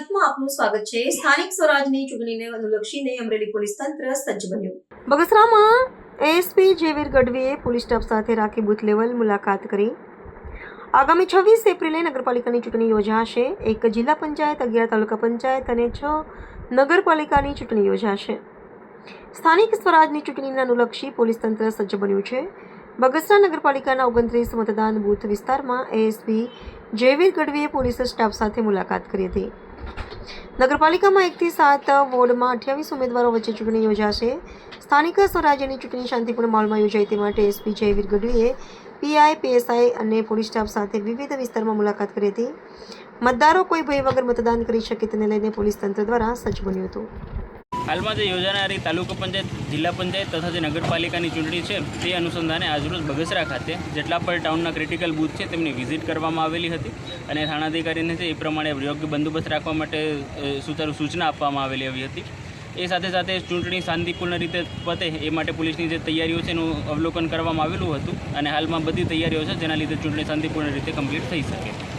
ગુજરાતમાં આપનું સ્વાગત છે। સ્થાનિક સ્વરાજની ચૂંટણીને અનુલક્ષીને અમરેલી પોલીસ તંત્ર સજ્જ બન્યું। બગસરામાં એએસપી જેવીર ગઢવીએ પોલીસ સ્ટાફ સાથે રાખી બૂથ લેવલ મુલાકાત કરી। આગામી 26 એપ્રિલે નગરપાલિકાની ચૂંટણી યોજાશે। 1 જિલ્લા પંચાયત, 11 તાલુકા પંચાયત અને 6 નગરપાલિકાની ચૂંટણી યોજાશે। સ્થાનિક સ્વરાજની ચૂંટણીને અનુલક્ષી પોલીસ તંત્ર સજ્જ બન્યું છે। બગસરા નગરપાલિકાના 29 મતદાન બૂથ વિસ્તારમાં એએસપી જેવીર ગઢવીએ પોલીસ સ્ટાફ સાથે મુલાકાત કરી હતી। નગરપાલિકામાં 1 થી 7 વોર્ડમાં 28 ઉમેદવારો વચ્ચે ચૂંટણી યોજાશે। સ્થાનિક સ્વરાજ્યની ચૂંટણી શાંતિપૂર્ણ માહોલમાં યોજાય તે માટે એસપી જેવીર ગઢવીએ પીઆઈ, પીએસઆઈ અને પોલીસ સ્ટાફ સાથે વિવિધ વિસ્તારમાં મુલાકાત કરી હતી। મતદારો કોઈ ભય વગર મતદાન કરી શકે તેને લઈને પોલીસ તંત્ર દ્વારા સજ્જ બન્યું હતું। હાલમાં જે યોજાનારી તાલુકા પંચાયત, જિલ્લા પંચાયત તથા જે નગરપાલિકાની ચૂંટણી છે તે અનુસંધાને આજરોજ બગસરા ખાતે જેટલા પણ ટાઉનના ક્રિટિકલ બૂથ છે તેમની વિઝિટ કરવામાં આવેલી હતી અને થાણાધિકારીને છે એ પ્રમાણે યોગ્ય બંદોબસ્ત રાખવા માટે સુચારુ સૂચના આપવામાં આવેલી આવી હતી। એ સાથે સાથે ચૂંટણી શાંતિપૂર્ણ રીતે પતે એ માટે પોલીસની જે તૈયારીઓ છે એનું અવલોકન કરવામાં આવેલું હતું અને હાલમાં બધી તૈયારીઓ છે જેના લીધે ચૂંટણી શાંતિપૂર્ણ રીતે કમ્પ્લીટ થઈ શકે।